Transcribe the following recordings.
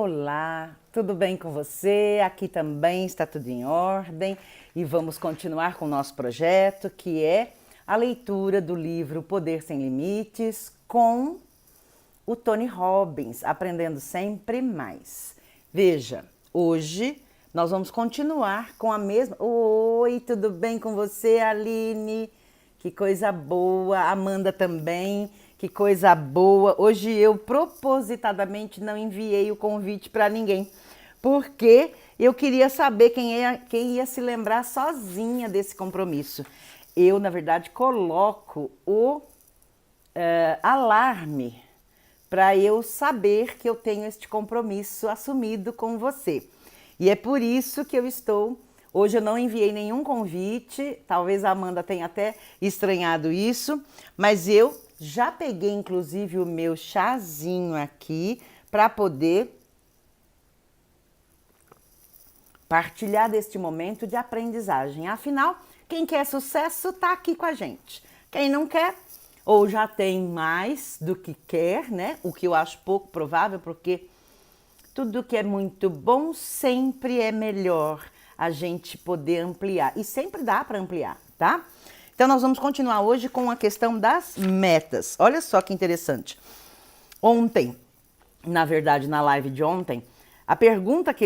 Olá, tudo bem com você? Aqui também está tudo em ordem e vamos continuar com o nosso projeto, que é a leitura do livro Poder Sem Limites com o Tony Robbins, aprendendo sempre mais. Veja, hoje nós vamos continuar com a mesma... Oi, tudo bem com você, Aline? Que coisa boa, Amanda também, que coisa boa. Hoje eu propositadamente não enviei o convite para ninguém, porque eu queria saber quem ia se lembrar sozinha desse compromisso. Eu, na verdade, coloco o alarme para eu saber que eu tenho este compromisso assumido com você. E é por isso que eu estou... Hoje eu não enviei nenhum convite, talvez a Amanda tenha até estranhado isso, mas eu já peguei inclusive o meu chazinho aqui para poder partilhar deste momento de aprendizagem. Afinal, quem quer sucesso está aqui com a gente. Quem não quer, ou já tem mais do que quer, né? O que eu acho pouco provável, porque tudo que é muito bom sempre é melhor a gente poder ampliar. E sempre dá para ampliar, tá? Então, nós vamos continuar hoje com a questão das metas. Olha só que interessante. Ontem, na verdade, na live de ontem, a pergunta que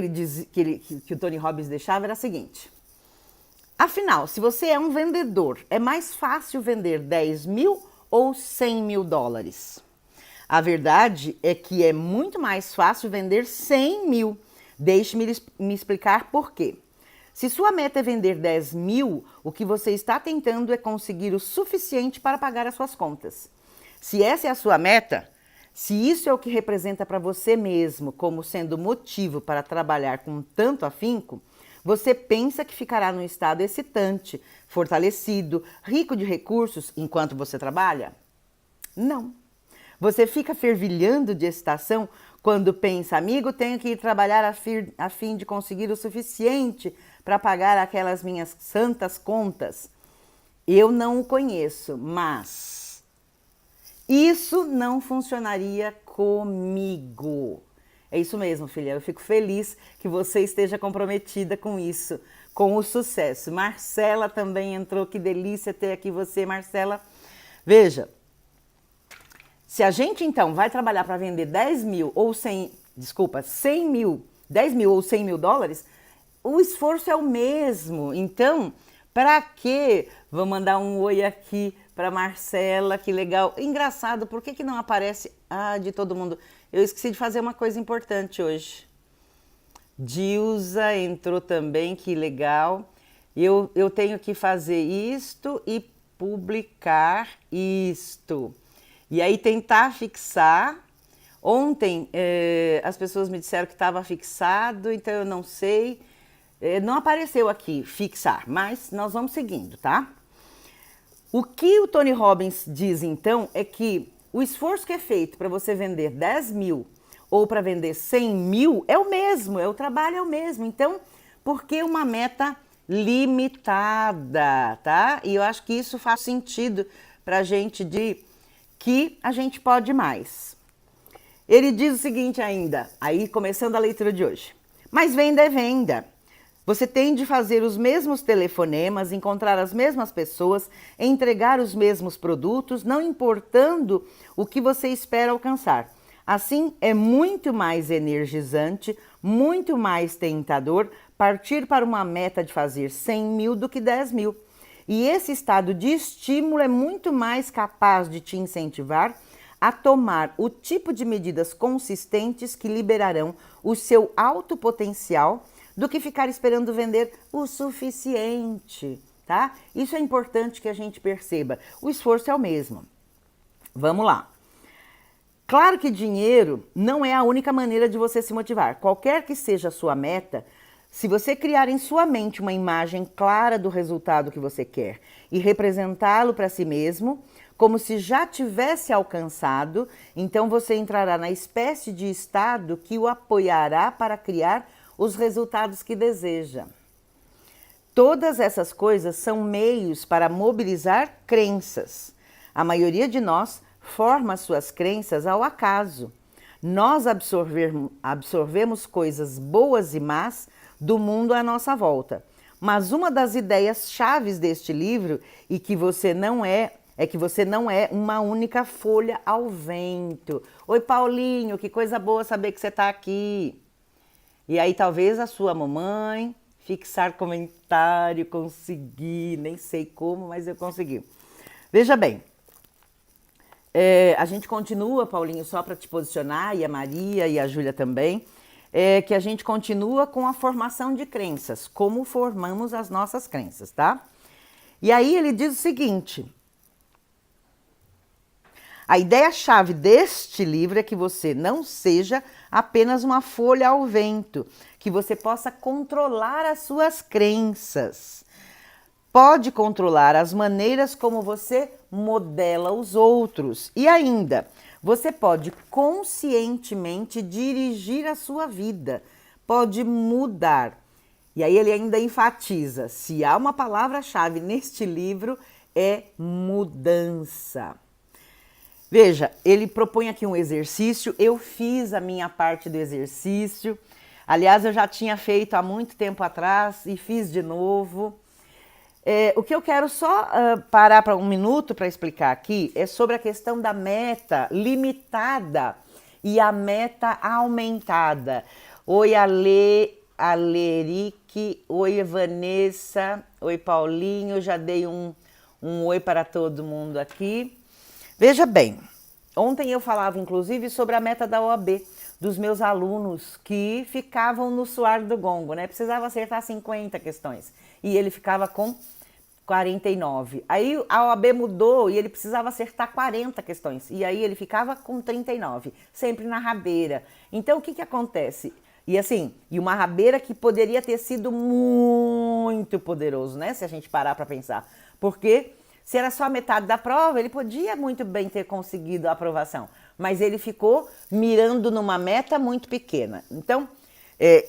o Tony Robbins deixava era a seguinte. Afinal, se você é um vendedor, é mais fácil vender 10 mil ou 100 mil dólares? A verdade é que é muito mais fácil vender 100 mil. Deixe-me me explicar por quê. Se sua meta é vender 10 mil, o que você está tentando é conseguir o suficiente para pagar as suas contas. Se essa é a sua meta, se isso é o que representa para você mesmo como sendo motivo para trabalhar com tanto afinco, você pensa que ficará num estado excitante, fortalecido, rico de recursos enquanto você trabalha? Não. Você fica fervilhando de excitação quando pensa, amigo, tenho que ir trabalhar a fim de conseguir o suficiente para pagar aquelas minhas santas contas. Eu não o conheço, mas isso não funcionaria comigo. É isso mesmo, filha. Eu fico feliz que você esteja comprometida com isso, com o sucesso. Marcela também entrou. Que delícia ter aqui você, Marcela. Veja, se a gente então vai trabalhar para vender 10 mil ou 100 mil, 10 mil ou 100 mil dólares, o esforço é o mesmo. Então, para quê? Vou mandar um oi aqui para Marcela, que legal. Engraçado, por que não aparece de todo mundo? Eu esqueci de fazer uma coisa importante hoje. Dilza entrou também, que legal. Eu tenho que fazer isto e publicar isto. E aí tentar fixar. Ontem as pessoas me disseram que estava fixado, então eu não sei. Não apareceu aqui fixar, mas nós vamos seguindo, tá? O que o Tony Robbins diz então é que o esforço que é feito para você vender 10 mil ou para vender 100 mil é o mesmo, o trabalho é o mesmo. Então, por que uma meta limitada, tá? E eu acho que isso faz sentido para a gente de que a gente pode mais. Ele diz o seguinte ainda, aí começando a leitura de hoje. Mas venda é venda. Você tem de fazer os mesmos telefonemas, encontrar as mesmas pessoas, entregar os mesmos produtos, não importando o que você espera alcançar. Assim, é muito mais energizante, muito mais tentador partir para uma meta de fazer 100 mil do que 10 mil. E esse estado de estímulo é muito mais capaz de te incentivar a tomar o tipo de medidas consistentes que liberarão o seu alto potencial do que ficar esperando vender o suficiente, tá? Isso é importante que a gente perceba. O esforço é o mesmo. Vamos lá. Claro que dinheiro não é a única maneira de você se motivar. Qualquer que seja a sua meta, se você criar em sua mente uma imagem clara do resultado que você quer e representá-lo para si mesmo, como se já tivesse alcançado, então você entrará na espécie de estado que o apoiará para criar os resultados que deseja. Todas essas coisas são meios para mobilizar crenças. A maioria de nós forma suas crenças ao acaso. Nós absorvemos coisas boas e más do mundo à nossa volta. Mas uma das ideias chaves deste livro e que você não é que você não é uma única folha ao vento. Oi, Paulinho, que coisa boa saber que você está aqui. E aí talvez a sua mamãe fixar comentário, consegui, nem sei como, mas eu consegui. Veja bem, a gente continua, Paulinho, só para te posicionar, e a Maria e a Júlia também, que a gente continua com a formação de crenças, como formamos as nossas crenças, tá? E aí ele diz o seguinte: a ideia-chave deste livro é que você não seja apenas uma folha ao vento, que você possa controlar as suas crenças. Pode controlar as maneiras como você modela os outros. E ainda, você pode conscientemente dirigir a sua vida, pode mudar. E aí ele ainda enfatiza, se há uma palavra-chave neste livro, é mudança. Veja, ele propõe aqui um exercício, eu fiz a minha parte do exercício. Aliás, eu já tinha feito há muito tempo atrás e fiz de novo. O que eu quero só parar para um minuto para explicar aqui é sobre a questão da meta limitada e a meta aumentada. Oi, Alerique, oi, Vanessa, oi, Paulinho, já dei um oi para todo mundo aqui. Veja bem, ontem eu falava inclusive sobre a meta da OAB, dos meus alunos que ficavam no suar do gongo, né? Precisava acertar 50 questões e ele ficava com 49. Aí a OAB mudou e ele precisava acertar 40 questões e aí ele ficava com 39, sempre na rabeira. Então o que acontece? E assim, e uma rabeira que poderia ter sido muito poderoso, né? Se a gente parar para pensar. Porque se era só a metade da prova, ele podia muito bem ter conseguido a aprovação. Mas ele ficou mirando numa meta muito pequena. Então,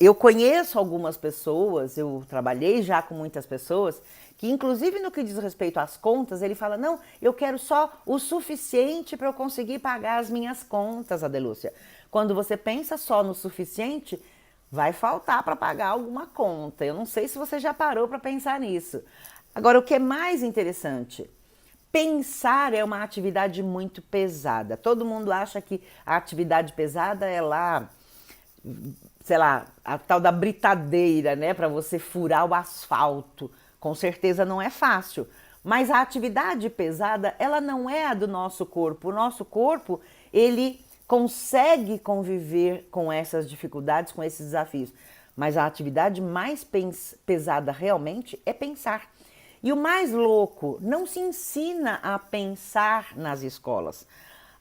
eu conheço algumas pessoas, eu trabalhei já com muitas pessoas, que inclusive no que diz respeito às contas, ele fala, não, eu quero só o suficiente para eu conseguir pagar as minhas contas, Adelúcia. Quando você pensa só no suficiente, vai faltar para pagar alguma conta. Eu não sei se você já parou para pensar nisso. Agora, o que é mais interessante, pensar é uma atividade muito pesada. Todo mundo acha que a atividade pesada é lá, sei lá, a tal da britadeira, né, para você furar o asfalto. Com certeza não é fácil. Mas a atividade pesada, ela não é a do nosso corpo. O nosso corpo, ele consegue conviver com essas dificuldades, com esses desafios. Mas a atividade mais pesada realmente é pensar. E o mais louco, não se ensina a pensar nas escolas.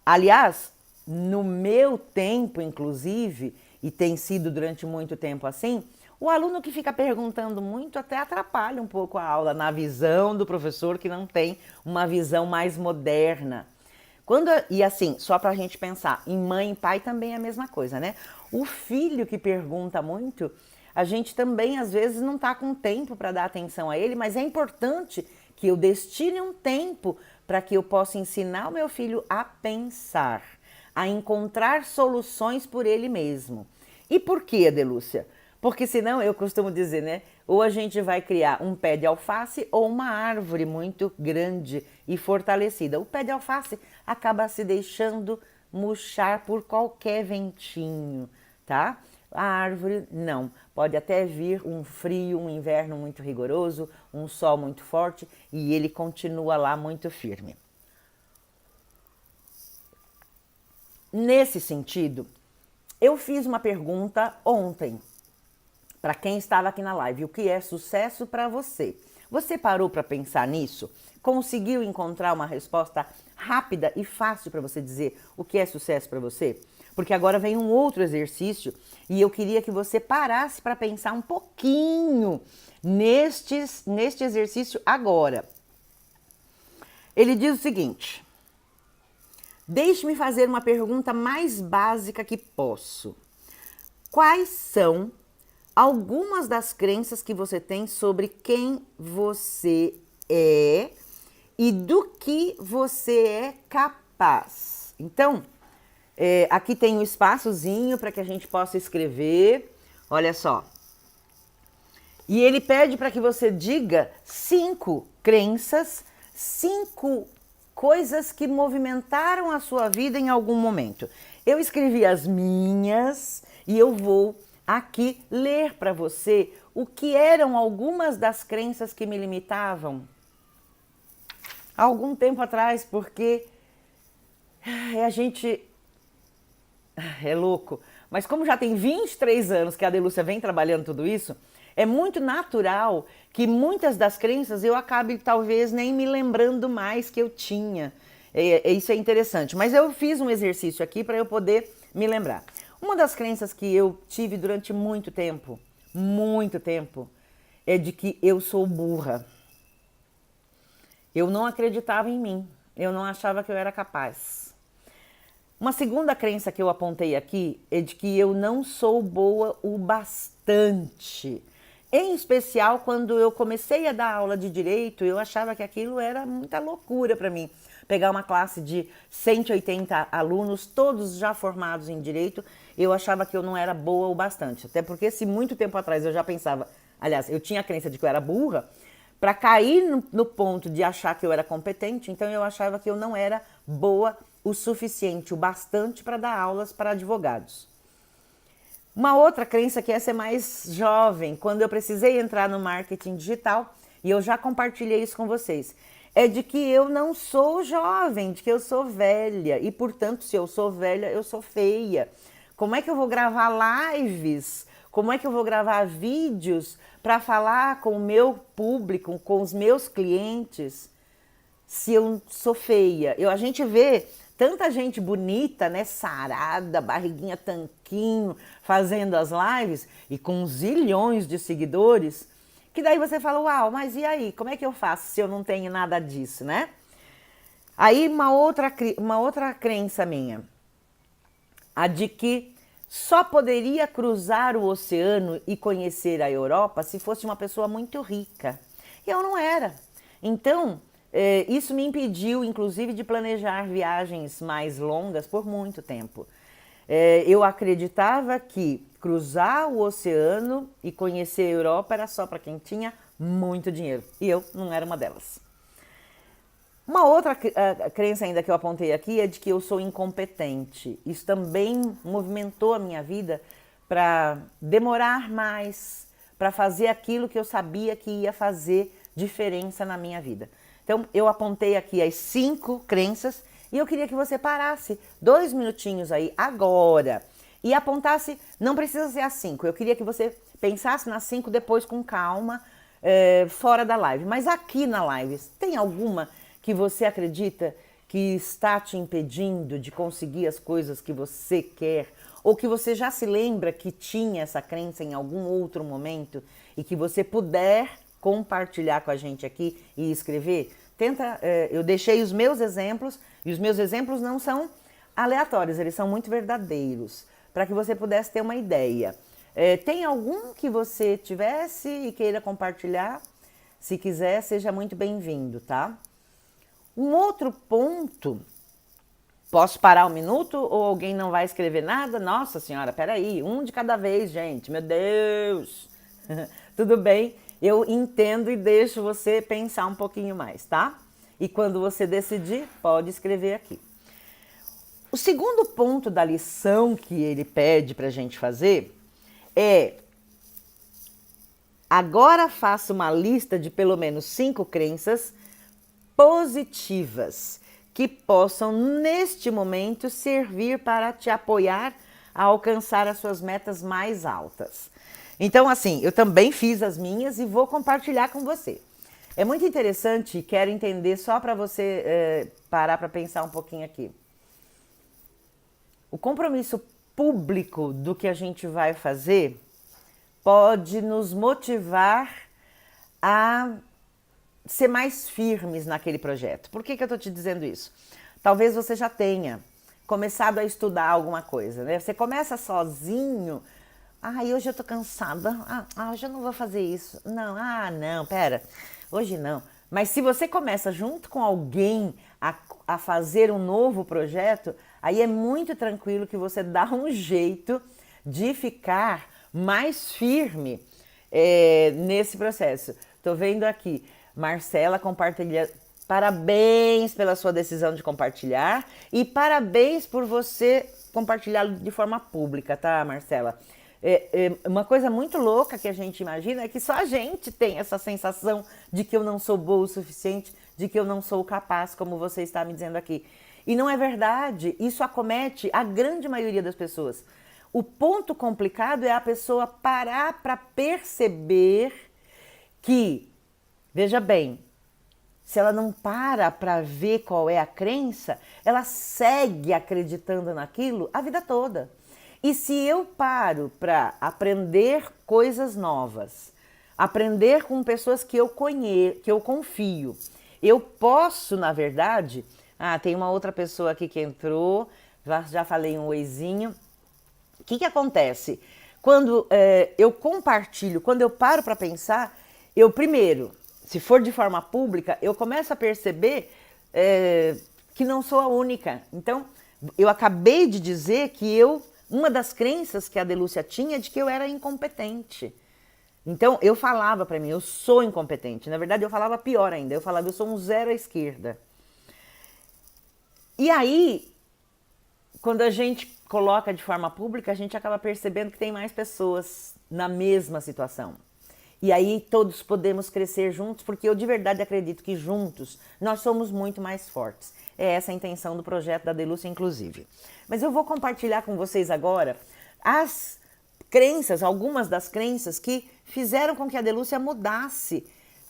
Aliás, no meu tempo, inclusive, e tem sido durante muito tempo assim, o aluno que fica perguntando muito até atrapalha um pouco a aula na visão do professor que não tem uma visão mais moderna. E assim, só para a gente pensar, em mãe e pai também é a mesma coisa, né? O filho que pergunta muito, a gente também às vezes não está com tempo para dar atenção a ele, mas é importante que eu destine um tempo para que eu possa ensinar o meu filho a pensar, a encontrar soluções por ele mesmo. E por quê, Adelúcia? Porque senão, eu costumo dizer, né? Ou a gente vai criar um pé de alface ou uma árvore muito grande e fortalecida. O pé de alface acaba se deixando murchar por qualquer ventinho, tá? A árvore, não. Pode até vir um frio, um inverno muito rigoroso, um sol muito forte e ele continua lá muito firme. Nesse sentido, eu fiz uma pergunta ontem para quem estava aqui na live. O que é sucesso para você? Você parou para pensar nisso? Conseguiu encontrar uma resposta rápida e fácil para você dizer o que é sucesso para você? Porque agora vem um outro exercício e eu queria que você parasse para pensar um pouquinho neste exercício agora. Ele diz o seguinte: deixe-me fazer uma pergunta mais básica que posso. Quais são algumas das crenças que você tem sobre quem você é e do que você é capaz? Então, Aqui tem um espaçozinho para que a gente possa escrever. Olha só. E ele pede para que você diga 5 crenças, 5 coisas que movimentaram a sua vida em algum momento. Eu escrevi as minhas e eu vou aqui ler para você o que eram algumas das crenças que me limitavam há algum tempo atrás, porque a gente é louco. Mas como já tem 23 anos que a Adelúcia vem trabalhando tudo isso, é muito natural que muitas das crenças eu acabe talvez nem me lembrando mais que eu tinha. Isso é interessante. Mas eu fiz um exercício aqui para eu poder me lembrar. Uma das crenças que eu tive durante muito tempo, é de que eu sou burra. Eu não acreditava em mim. Eu não achava que eu era capaz. Uma segunda crença que eu apontei aqui é de que eu não sou boa o bastante. Em especial, quando eu comecei a dar aula de direito, eu achava que aquilo era muita loucura para mim. Pegar uma classe de 180 alunos, todos já formados em direito, eu achava que eu não era boa o bastante. Até porque se muito tempo atrás eu já pensava, aliás, eu tinha a crença de que eu era burra, para cair no ponto de achar que eu era competente, então eu achava que eu não era boa o suficiente, o bastante para dar aulas para advogados. Uma outra crença que essa é mais jovem, quando eu precisei entrar no marketing digital, e eu já compartilhei isso com vocês, é de que eu não sou jovem, de que eu sou velha, e portanto, se eu sou velha, eu sou feia. Como é que eu vou gravar lives? Como é que eu vou gravar vídeos para falar com o meu público, com os meus clientes, se eu sou feia? A gente vê tanta gente bonita, né, sarada, barriguinha tanquinho, fazendo as lives e com zilhões de seguidores, que daí você fala, uau, mas e aí, como é que eu faço se eu não tenho nada disso, né? Aí uma outra crença minha, a de que só poderia cruzar o oceano e conhecer a Europa se fosse uma pessoa muito rica. E eu não era. Então, isso me impediu, inclusive, de planejar viagens mais longas por muito tempo. Eu acreditava que cruzar o oceano e conhecer a Europa era só para quem tinha muito dinheiro. E eu não era uma delas. Uma outra crença ainda que eu apontei aqui é de que eu sou incompetente. Isso também movimentou a minha vida para demorar mais, para fazer aquilo que eu sabia que ia fazer diferença na minha vida. Então, eu apontei aqui as 5 crenças e eu queria que você parasse 2 minutinhos aí agora e apontasse, não precisa ser as 5, eu queria que você pensasse nas 5 depois com calma, fora da live. Mas aqui na live, tem alguma que você acredita que está te impedindo de conseguir as coisas que você quer? Ou que você já se lembra que tinha essa crença em algum outro momento e que você puder compartilhar com a gente aqui e escrever? Eu deixei os meus exemplos, e os meus exemplos não são aleatórios, eles são muito verdadeiros, para que você pudesse ter uma ideia. Tem algum que você tivesse e queira compartilhar? Se quiser, seja muito bem-vindo, tá? Um outro ponto, posso parar um minuto ou alguém não vai escrever nada? Nossa senhora, peraí, um de cada vez, gente, meu Deus! Tudo bem, eu entendo e deixo você pensar um pouquinho mais, tá? E quando você decidir, pode escrever aqui. O segundo ponto da lição que ele pede pra gente fazer é: agora faça uma lista de pelo menos 5 crenças positivas que possam, neste momento, servir para te apoiar a alcançar as suas metas mais altas. Então, assim, eu também fiz as minhas e vou compartilhar com você. É muito interessante, quero entender só para você parar para pensar um pouquinho aqui. O compromisso público do que a gente vai fazer pode nos motivar a ser mais firmes naquele projeto. Por que eu estou te dizendo isso? Talvez você já tenha começado a estudar alguma coisa, né? Você começa sozinho. Hoje eu tô cansada. Hoje eu não vou fazer isso. Não, pera. Hoje não. Mas se você começa junto com alguém a fazer um novo projeto, Aí é muito tranquilo que você dá um jeito de ficar mais firme nesse processo. Tô vendo aqui, Marcela compartilha. Parabéns pela sua decisão de compartilhar e parabéns por você compartilhá-lo de forma pública, tá, Marcela? Uma coisa muito louca que a gente imagina é que só a gente tem essa sensação de que eu não sou boa o suficiente, de que eu não sou capaz, como você está me dizendo aqui. E não é verdade, isso acomete a grande maioria das pessoas. O ponto complicado é a pessoa parar para perceber que, veja bem, se ela não para ver qual é a crença, ela segue acreditando naquilo a vida toda. E se eu paro para aprender coisas novas, aprender com pessoas que eu conheço, que eu confio, eu posso, na verdade... tem uma outra pessoa aqui que entrou, já falei um oizinho. O que acontece? Quando eu compartilho, quando eu paro para pensar, eu primeiro... Se for de forma pública, eu começo a perceber que não sou a única. Então, eu acabei de dizer que uma das crenças que a Delúcia tinha é de que eu era incompetente. Então, eu falava para mim, eu sou incompetente. Na verdade, eu falava pior ainda, eu falava, eu sou um zero à esquerda. E aí, quando a gente coloca de forma pública, a gente acaba percebendo que tem mais pessoas na mesma situação. E aí todos podemos crescer juntos, porque eu de verdade acredito que juntos nós somos muito mais fortes. É essa a intenção do projeto da Delúcia, inclusive. Mas eu vou compartilhar com vocês agora as crenças, algumas das crenças que fizeram com que a Delúcia mudasse.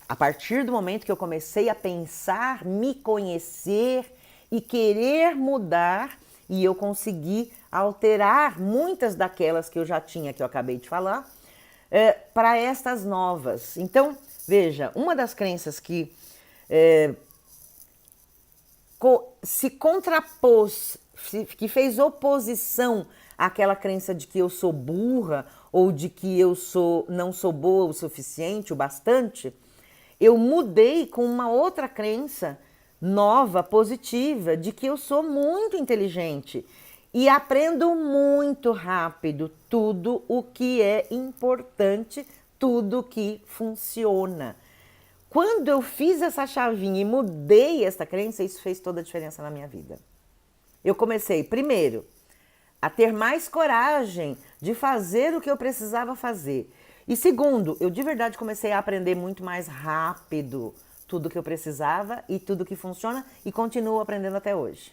A partir do momento que eu comecei a pensar, me conhecer e querer mudar, e eu consegui alterar muitas daquelas que eu já tinha, que eu acabei de falar, para estas novas. Então, veja, uma das crenças que se contrapôs, que fez oposição àquela crença de que eu sou burra ou de que eu não sou boa o suficiente, o bastante, eu mudei com uma outra crença nova, positiva, de que eu sou muito inteligente e aprendo muito rápido tudo o que é importante, tudo que funciona. Quando eu fiz essa chavinha e mudei essa crença, isso fez toda a diferença na minha vida. Eu comecei, primeiro, a ter mais coragem de fazer o que eu precisava fazer. E segundo, eu de verdade comecei a aprender muito mais rápido tudo que eu precisava e tudo que funciona e continuo aprendendo até hoje.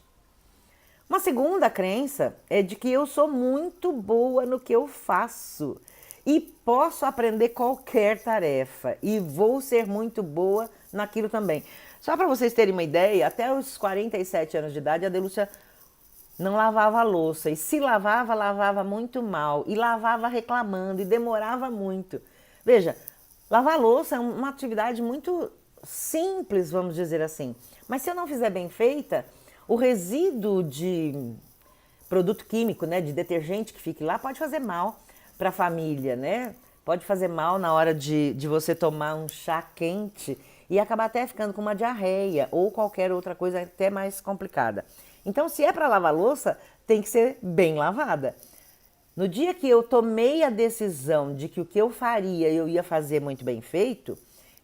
Uma segunda crença é de que eu sou muito boa no que eu faço e posso aprender qualquer tarefa e vou ser muito boa naquilo também. Só para vocês terem uma ideia, até os 47 anos de idade, a Delúcia não lavava a louça e se lavava, lavava muito mal e lavava reclamando e demorava muito. Veja, lavar a louça é uma atividade muito simples, vamos dizer assim, mas se eu não fizer bem feita, o resíduo de produto químico, né, de detergente que fique lá, pode fazer mal para a família, né? Pode fazer mal na hora de você tomar um chá quente e acabar até ficando com uma diarreia ou qualquer outra coisa até mais complicada. Então, se é para lavar louça, tem que ser bem lavada. No dia que eu tomei a decisão de que o que eu faria, eu ia fazer muito bem feito,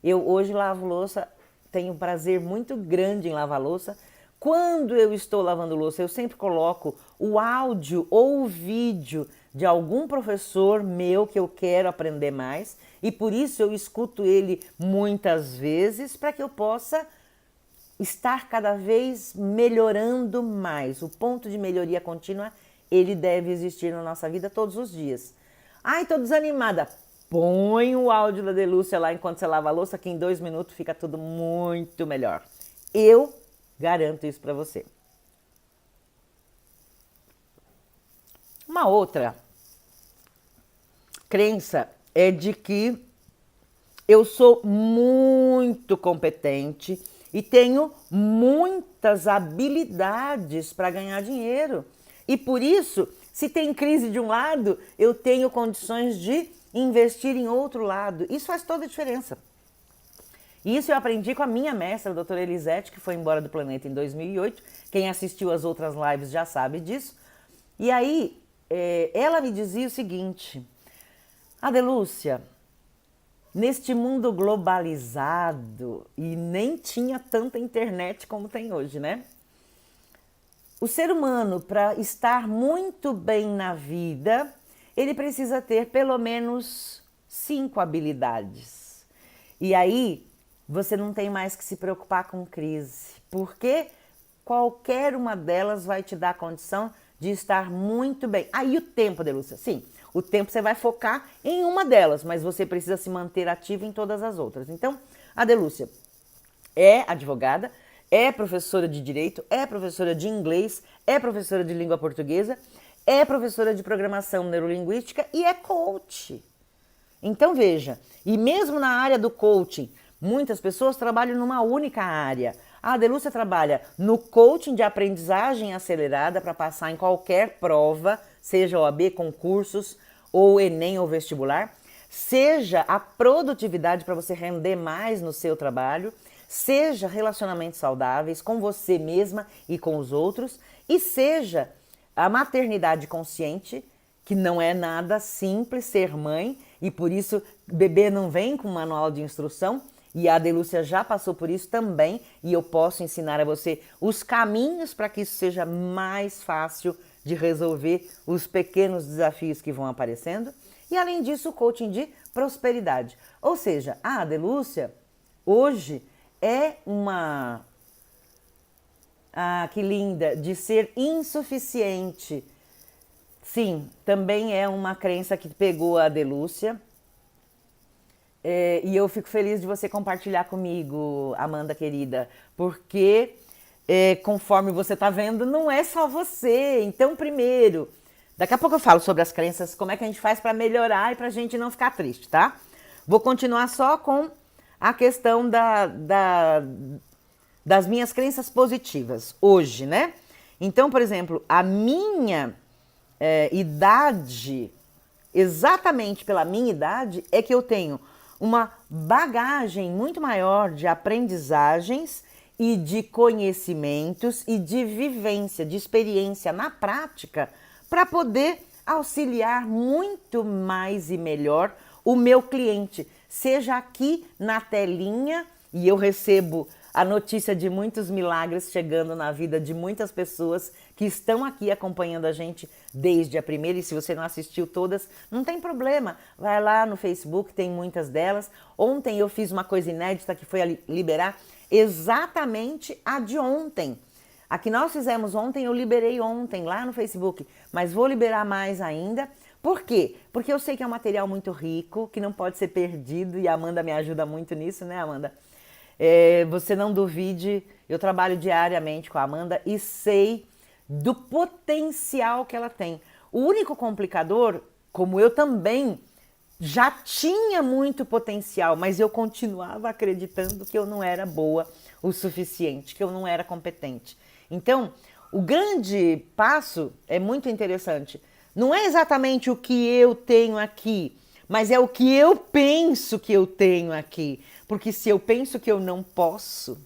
eu hoje lavo louça, tenho um prazer muito grande em lavar louça. Quando eu estou lavando louça, eu sempre coloco o áudio ou o vídeo de algum professor meu que eu quero aprender mais e por isso eu escuto ele muitas vezes para que eu possa estar cada vez melhorando mais. O ponto de melhoria contínua, ele deve existir na nossa vida todos os dias. Ai, tô desanimada. Põe o áudio da Delúcia lá enquanto você lava a louça, que em 2 minutos fica tudo muito melhor. Eu garanto isso para você. Uma outra crença é de que eu sou muito competente e tenho muitas habilidades para ganhar dinheiro. E por isso, se tem crise de um lado, eu tenho condições de investir em outro lado. Isso faz toda a diferença. Isso eu aprendi com a minha mestra, a doutora Elisete, que foi embora do planeta em 2008. Quem assistiu as outras lives já sabe disso. E aí, ela me dizia o seguinte: Adelúcia, neste mundo globalizado, e nem tinha tanta internet como tem hoje, né? O ser humano, para estar muito bem na vida, ele precisa ter pelo menos 5 habilidades. E aí, você não tem mais que se preocupar com crise, porque qualquer uma delas vai te dar a condição de estar muito bem. Aí o tempo, Adelúcia, sim, o tempo você vai focar em uma delas, mas você precisa se manter ativo em todas as outras. Então, a Adelúcia é advogada, é professora de direito, é professora de inglês, é professora de língua portuguesa, é professora de programação neurolinguística e é coach. Então veja, e mesmo na área do coaching, muitas pessoas trabalham numa única área. A Adelúcia trabalha no coaching de aprendizagem acelerada para passar em qualquer prova, seja OAB, concursos, ou Enem ou vestibular, seja a produtividade para você render mais no seu trabalho, seja relacionamentos saudáveis com você mesma e com os outros, e seja a maternidade consciente, que não é nada simples ser mãe, e por isso bebê não vem com manual de instrução, e a Adelúcia já passou por isso também, e eu posso ensinar a você os caminhos para que isso seja mais fácil de resolver os pequenos desafios que vão aparecendo. E além disso, o coaching de prosperidade. Ou seja, a Adelúcia hoje é uma... Ah, que linda! De ser insuficiente. Sim, também é uma crença que pegou a Adelúcia. E eu fico feliz de você compartilhar comigo, Amanda querida, porque conforme você está vendo, não é só você. Então, primeiro, daqui a pouco eu falo sobre as crenças, como é que a gente faz para melhorar e para a gente não ficar triste, tá? Vou continuar só com a questão das minhas crenças positivas hoje, né? Então, por exemplo, a minha idade, exatamente pela minha idade, é que eu tenho uma bagagem muito maior de aprendizagens e de conhecimentos e de vivência, de experiência na prática, para poder auxiliar muito mais e melhor o meu cliente, seja aqui na telinha, e eu recebo a notícia de muitos milagres chegando na vida de muitas pessoas que estão aqui acompanhando a gente desde a primeira, e se você não assistiu todas, não tem problema, vai lá no Facebook, tem muitas delas. Ontem eu fiz uma coisa inédita que foi a liberar exatamente a de ontem. A que nós fizemos ontem, eu liberei ontem lá no Facebook, mas vou liberar mais ainda. Por quê? Porque eu sei que é um material muito rico, que não pode ser perdido, e a Amanda me ajuda muito nisso, né, Amanda? Você não duvide, eu trabalho diariamente com a Amanda e sei do potencial que ela tem. O único complicador, como eu também já tinha muito potencial, mas eu continuava acreditando que eu não era boa o suficiente, que eu não era competente. Então, o grande passo é muito interessante. Não é exatamente o que eu tenho aqui, mas é o que eu penso que eu tenho aqui. Porque se eu penso que eu não posso,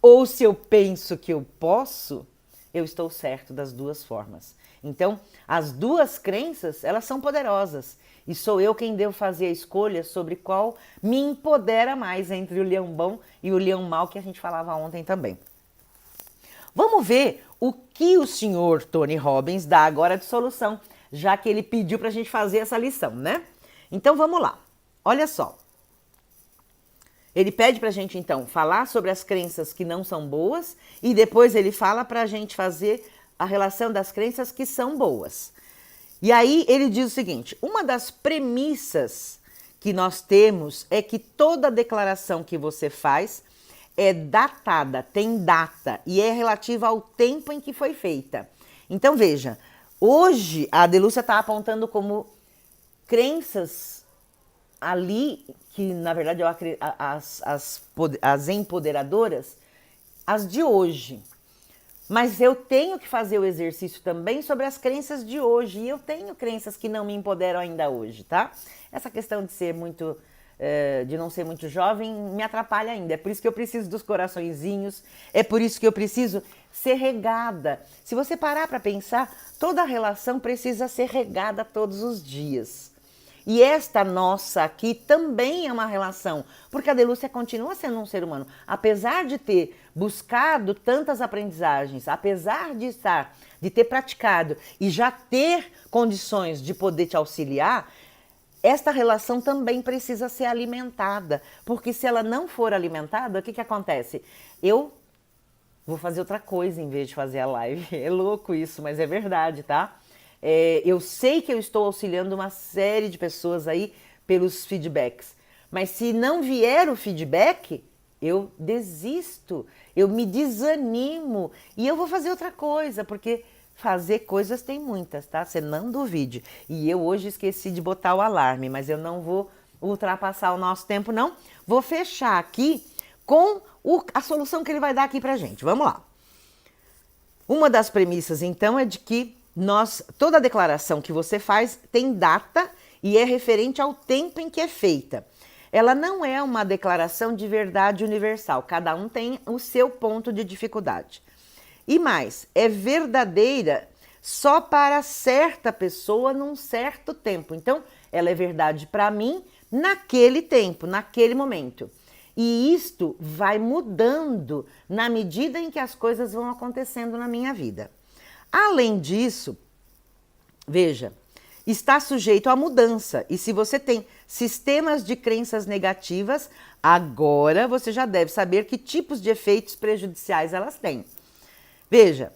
ou se eu penso que eu posso, eu estou certo das duas formas. Então, as duas crenças, elas são poderosas. E sou eu quem devo fazer a escolha sobre qual me empodera mais entre o leão bom e o leão mau, que a gente falava ontem também. Vamos ver o que o senhor Tony Robbins dá agora de solução, já que ele pediu para a gente fazer essa lição, né? Então, vamos lá. Olha só. Ele pede pra gente, então, falar sobre as crenças que não são boas e depois ele fala pra gente fazer a relação das crenças que são boas. E aí ele diz o seguinte: uma das premissas que nós temos é que toda declaração que você faz é datada, tem data e é relativa ao tempo em que foi feita. Então, veja, hoje a Adelúcia está apontando como crenças ali, que na verdade as empoderadoras, as de hoje. Mas eu tenho que fazer o exercício também sobre as crenças de hoje. E eu tenho crenças que não me empoderam ainda hoje, tá? Essa questão de ser muito de não ser muito jovem, me atrapalha ainda. É por isso que eu preciso dos coraçõezinhos, é por isso que eu preciso ser regada. Se você parar para pensar, toda relação precisa ser regada todos os dias. E esta nossa aqui também é uma relação, porque a Delúcia continua sendo um ser humano. Apesar de ter buscado tantas aprendizagens, apesar de ter praticado e já ter condições de poder te auxiliar, esta relação também precisa ser alimentada, porque se ela não for alimentada, o que acontece? Eu vou fazer outra coisa em vez de fazer a live. É louco isso, mas é verdade, tá? Eu sei que eu estou auxiliando uma série de pessoas aí pelos feedbacks, mas se não vier o feedback, eu desisto, eu me desanimo e eu vou fazer outra coisa, porque fazer coisas tem muitas, tá? Você não duvide. E eu hoje esqueci de botar o alarme, mas eu não vou ultrapassar o nosso tempo, não. Vou fechar aqui com a solução que ele vai dar aqui pra gente. Vamos lá. Uma das premissas, então, é de que toda declaração que você faz tem data e é referente ao tempo em que é feita. Ela não é uma declaração de verdade universal, cada um tem o seu ponto de dificuldade. E mais, é verdadeira só para certa pessoa num certo tempo. Então, ela é verdade para mim naquele tempo, naquele momento. E isto vai mudando na medida em que as coisas vão acontecendo na minha vida. Além disso, veja, está sujeito à mudança. E se você tem sistemas de crenças negativas, agora você já deve saber que tipos de efeitos prejudiciais elas têm. Veja,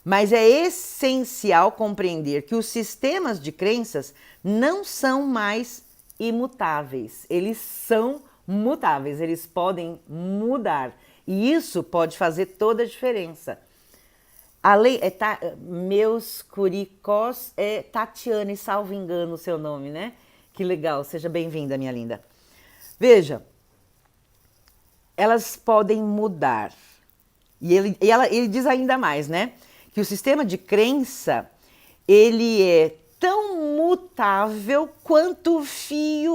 mas é essencial compreender que os sistemas de crenças não são mais imutáveis. Eles são mutáveis, eles podem mudar. E isso pode fazer toda a diferença. Meus Curicós é Tatiane, salvo engano o seu nome, né? Que legal, seja bem-vinda, minha linda. Veja, elas podem mudar. E ele diz ainda mais, né? Que o sistema de crença, ele é tão mutável quanto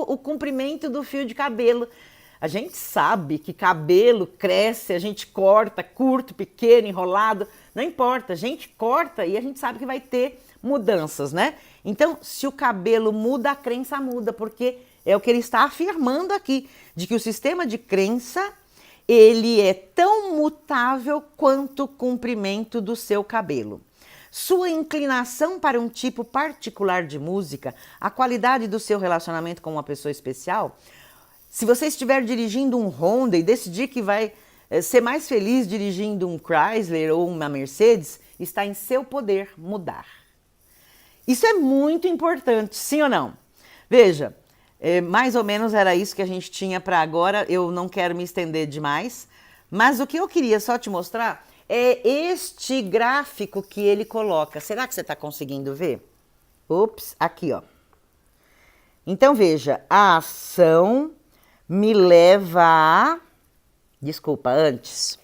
o comprimento do fio de cabelo. A gente sabe que cabelo cresce, a gente corta, curto, pequeno, enrolado, não importa, a gente corta e a gente sabe que vai ter mudanças, né? Então, se o cabelo muda, a crença muda, porque é o que ele está afirmando aqui, de que o sistema de crença, ele é tão mutável quanto o comprimento do seu cabelo. Sua inclinação para um tipo particular de música, a qualidade do seu relacionamento com uma pessoa especial. Se você estiver dirigindo um Honda e decidir que vai ser mais feliz dirigindo um Chrysler ou uma Mercedes, está em seu poder mudar. Isso é muito importante, sim ou não? Veja, mais ou menos era isso que a gente tinha para agora, eu não quero me estender demais, mas o que eu queria só te mostrar é este gráfico que ele coloca. Será que você está conseguindo ver? Ops, aqui ó. Então veja, a ação me leva a... Desculpa, antes.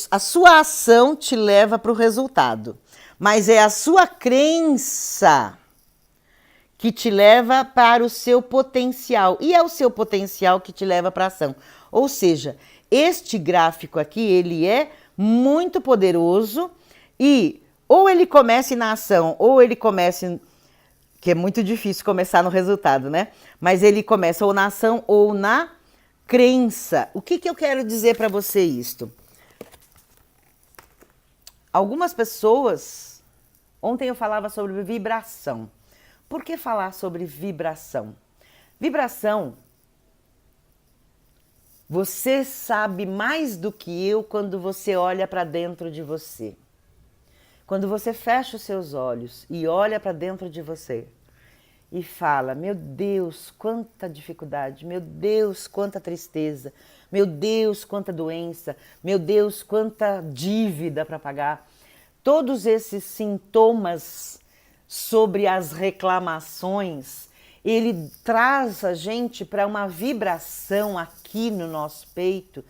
A sua ação te leva para o resultado, mas é a sua crença que te leva para o seu potencial. E é o seu potencial que te leva para a ação. Ou seja, este gráfico aqui, ele é muito poderoso e ou ele comece na ação, ou ele comece... que é muito difícil começar no resultado, né? Mas ele começa ou na ação ou na crença. O que eu quero dizer para você isto? Algumas pessoas... Ontem eu falava sobre vibração. Por que falar sobre vibração? Vibração, você sabe mais do que eu quando você olha para dentro de você. Quando você fecha os seus olhos e olha para dentro de você e fala, meu Deus, quanta dificuldade, meu Deus, quanta tristeza, meu Deus, quanta doença, meu Deus, quanta dívida para pagar. Todos esses sintomas sobre as reclamações, ele traz a gente para uma vibração aqui no nosso peito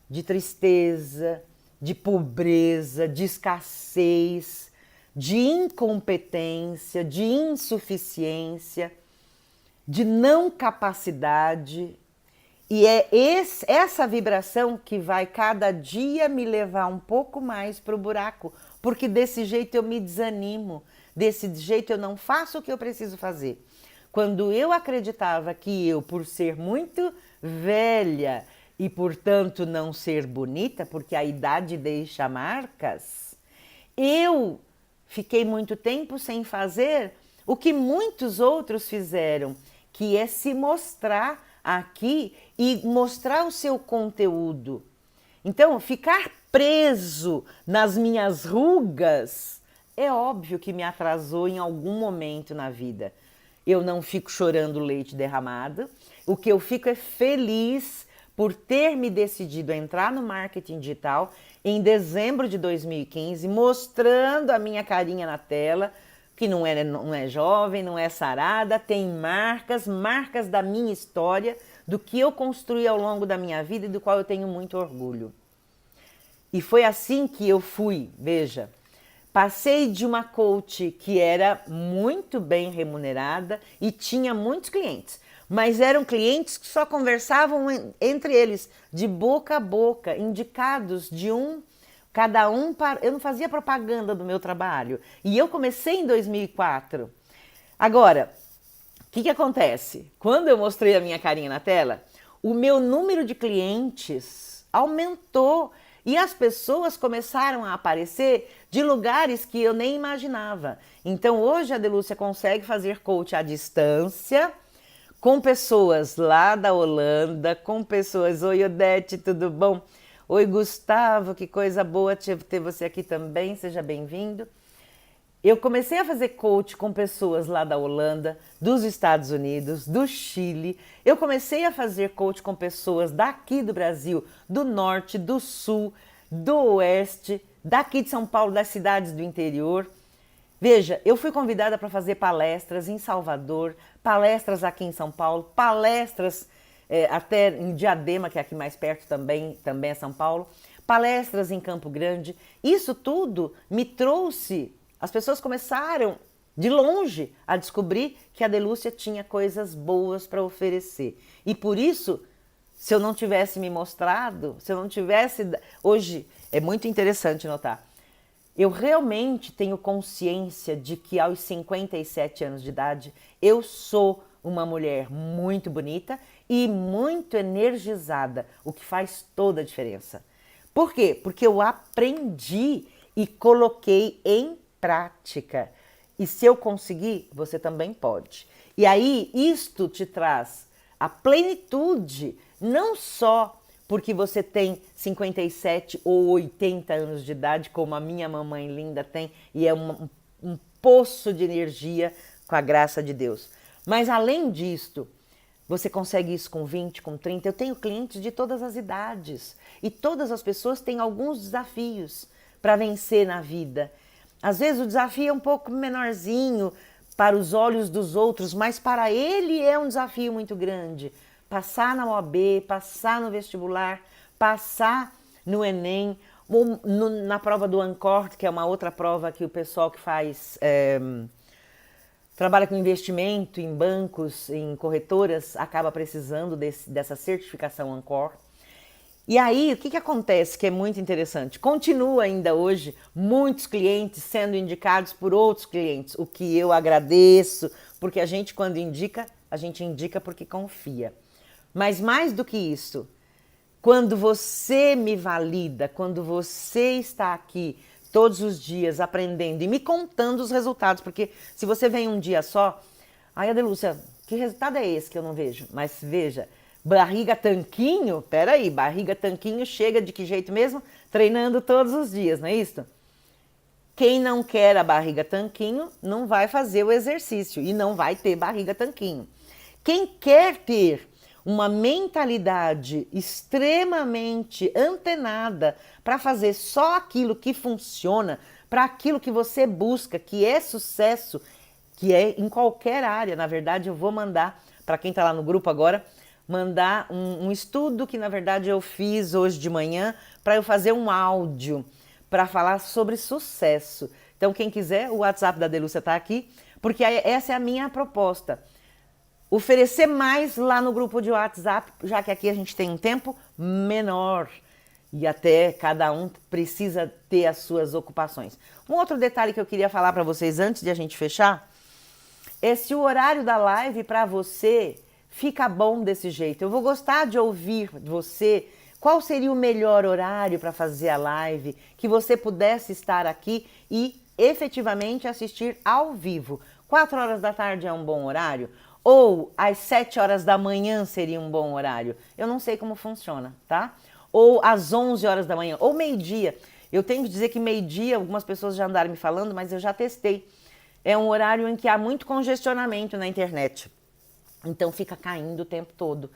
de tristeza, de pobreza, de escassez, de incompetência, de insuficiência. de não capacidade. E é essa vibração que vai cada dia me levar um pouco mais para o buraco, porque desse jeito eu me desanimo, desse jeito eu não faço o que eu preciso fazer. Quando eu acreditava que eu, por ser muito velha e, portanto, não ser bonita, porque a idade deixa marcas, eu fiquei muito tempo sem fazer o que muitos outros fizeram, que é se mostrar aqui e mostrar o seu conteúdo. Então, ficar preso nas minhas rugas é óbvio que me atrasou em algum momento na vida. Eu não fico chorando leite derramado. O que eu fico é feliz por ter me decidido a entrar no marketing digital em dezembro de 2015, mostrando a minha carinha na tela, que não é jovem, não é sarada, tem marcas da minha história, do que eu construí ao longo da minha vida e do qual eu tenho muito orgulho. E foi assim que eu fui, veja, passei de uma coach que era muito bem remunerada e tinha muitos clientes, mas eram clientes que só conversavam entre eles, de boca a boca, indicados de cada um. Eu não fazia propaganda do meu trabalho. E eu comecei em 2004. Agora, o que acontece? Quando eu mostrei a minha carinha na tela, o meu número de clientes aumentou e as pessoas começaram a aparecer de lugares que eu nem imaginava. Então, hoje a Delúcia consegue fazer coach à distância, com pessoas lá da Holanda, com pessoas... Oi, Odete, tudo bom? Oi, Gustavo, que coisa boa ter você aqui também, seja bem-vindo. Eu comecei a fazer coach com pessoas lá da Holanda, dos Estados Unidos, do Chile. Eu comecei a fazer coach com pessoas daqui do Brasil, do Norte, do Sul, do Oeste, daqui de São Paulo, das cidades do interior. Veja, eu fui convidada para fazer palestras em Salvador, palestras aqui em São Paulo, palestras até em Diadema, que é aqui mais perto também é São Paulo, palestras em Campo Grande. Isso tudo me trouxe... As pessoas começaram, de longe, a descobrir que a Delúcia tinha coisas boas para oferecer. E por isso, se eu não tivesse me mostrado, se eu não tivesse... Hoje, é muito interessante notar, eu realmente tenho consciência de que aos 57 anos de idade, eu sou uma mulher muito bonita e muito energizada, o que faz toda a diferença. Por quê? Porque eu aprendi e coloquei em prática. E se eu conseguir, você também pode. E aí, isto te traz a plenitude, não só porque você tem 57 ou 80 anos de idade, como a minha mamãe linda tem, e é um poço de energia com a graça de Deus. Mas além disto, você consegue isso com 20, com 30. Eu tenho clientes de todas as idades e todas as pessoas têm alguns desafios para vencer na vida. Às vezes o desafio é um pouco menorzinho para os olhos dos outros, mas para ele é um desafio muito grande. Passar na OAB, passar no vestibular, passar no Enem, ou na prova do Ancort, que é uma outra prova que o pessoal que faz... trabalha com investimento em bancos, em corretoras, acaba precisando dessa certificação Ancor. E aí, o que acontece que é muito interessante? Continua ainda hoje muitos clientes sendo indicados por outros clientes, o que eu agradeço, porque a gente quando indica, a gente indica porque confia. Mas mais do que isso, quando você me valida, quando você está aqui todos os dias aprendendo e me contando os resultados, porque se você vem um dia só, ai, Adelúcia, que resultado é esse que eu não vejo? Mas veja, barriga tanquinho, peraí, barriga tanquinho chega de que jeito mesmo? Treinando todos os dias, não é isso? Quem não quer a barriga tanquinho não vai fazer o exercício e não vai ter barriga tanquinho. Quem quer ter uma mentalidade extremamente antenada para fazer só aquilo que funciona, para aquilo que você busca, que é sucesso, que é em qualquer área. Na verdade, eu vou mandar, para quem está lá no grupo agora, mandar um estudo que, na verdade, eu fiz hoje de manhã para eu fazer um áudio para falar sobre sucesso. Então, quem quiser, o WhatsApp da Delúcia está aqui, porque essa é a minha proposta. oferecer mais lá no grupo de WhatsApp, já que aqui a gente tem um tempo menor e até cada um precisa ter as suas ocupações. Um outro detalhe que eu queria falar para vocês antes de a gente fechar é se o horário da live para você fica bom desse jeito. Eu vou gostar de ouvir você. Qual seria o melhor horário para fazer a live, que você pudesse estar aqui e efetivamente assistir ao vivo? 4 horas da tarde é um bom horário? Ou às 7 horas da manhã seria um bom horário? Eu não sei como funciona, tá? Ou às 11 horas da manhã, ou meio-dia. Eu tenho que dizer que meio-dia, algumas pessoas já andaram me falando, mas eu já testei. É um horário em que há muito congestionamento na internet. Então fica caindo o tempo todo.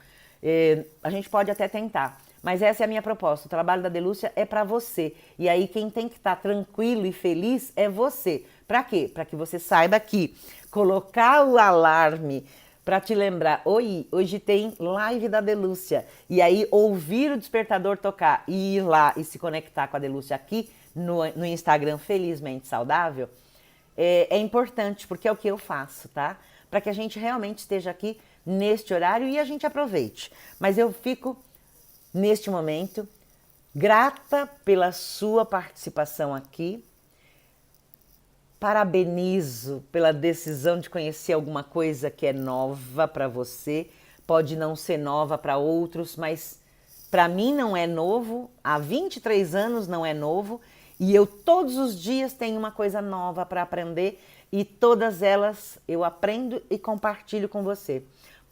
A gente pode até tentar, mas essa é a minha proposta. O trabalho da Delúcia é para você. E aí quem tem que estar tranquilo e feliz é você. Para quê? Para que você saiba que colocar o alarme para te lembrar, oi, hoje tem live da Delúcia. E aí ouvir o despertador tocar e ir lá e se conectar com a Delúcia aqui no Instagram Felizmente Saudável, é importante, porque é o que eu faço, tá? Para que a gente realmente esteja aqui neste horário e a gente aproveite. Mas eu fico, neste momento, grata pela sua participação aqui. Parabenizo pela decisão de conhecer alguma coisa que é nova para você. Pode não ser nova para outros, mas para mim não é novo. Há 23 anos não é novo. E eu todos os dias tenho uma coisa nova para aprender e todas elas eu aprendo e compartilho com você.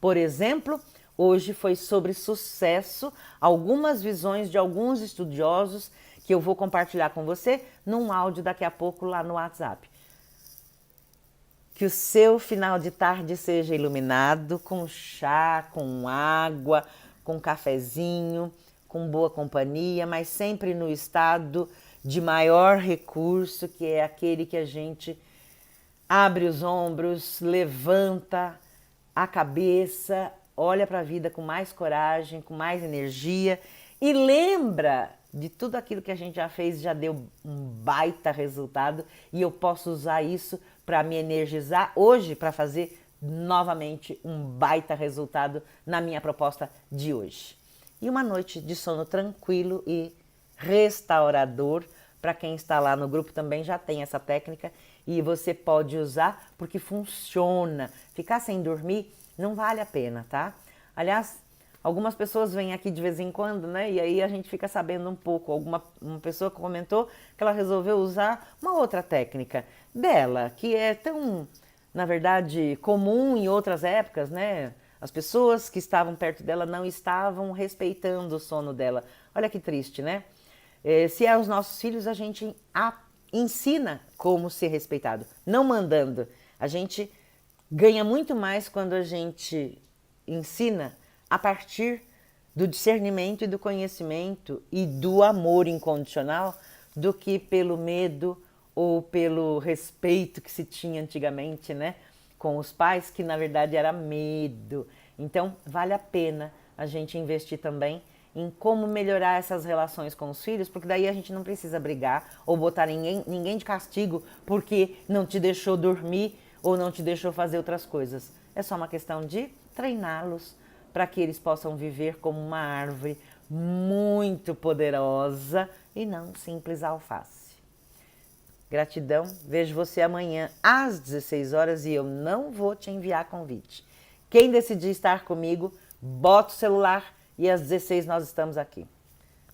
Por exemplo, hoje foi sobre sucesso, algumas visões de alguns estudiosos que eu vou compartilhar com você num áudio daqui a pouco lá no WhatsApp. Que o seu final de tarde seja iluminado com chá, com água, com cafezinho, com boa companhia, mas sempre no estado de maior recurso, que é aquele que a gente abre os ombros, levanta a cabeça, olha para a vida com mais coragem, com mais energia e lembra de tudo aquilo que a gente já fez, já deu um baita resultado e eu posso usar isso para me energizar hoje, para fazer novamente um baita resultado na minha proposta de hoje. E uma noite de sono tranquilo e restaurador. Para quem está lá no grupo também já tem essa técnica e você pode usar porque funciona. Ficar sem dormir não vale a pena, tá? Aliás, algumas pessoas vêm aqui de vez em quando, né? E aí a gente fica sabendo um pouco. Uma pessoa comentou que ela resolveu usar uma outra técnica dela, que é tão, na verdade, comum em outras épocas, né? As pessoas que estavam perto dela não estavam respeitando o sono dela. Olha que triste, né? Se é os nossos filhos, a gente ensina como ser respeitado, não mandando. A gente ganha muito mais quando a gente ensina a partir do discernimento e do conhecimento e do amor incondicional do que pelo medo ou pelo respeito que se tinha antigamente, né? Com os pais, que na verdade era medo. Então, vale a pena a gente investir também em como melhorar essas relações com os filhos, porque daí a gente não precisa brigar ou botar ninguém de castigo porque não te deixou dormir ou não te deixou fazer outras coisas. É só uma questão de treiná-los para que eles possam viver como uma árvore muito poderosa e não simples alface. Gratidão, vejo você amanhã às 16 horas e eu não vou te enviar convite. Quem decidir estar comigo, bota o celular e às 16 nós estamos aqui.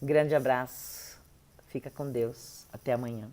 Grande abraço, fica com Deus, até amanhã.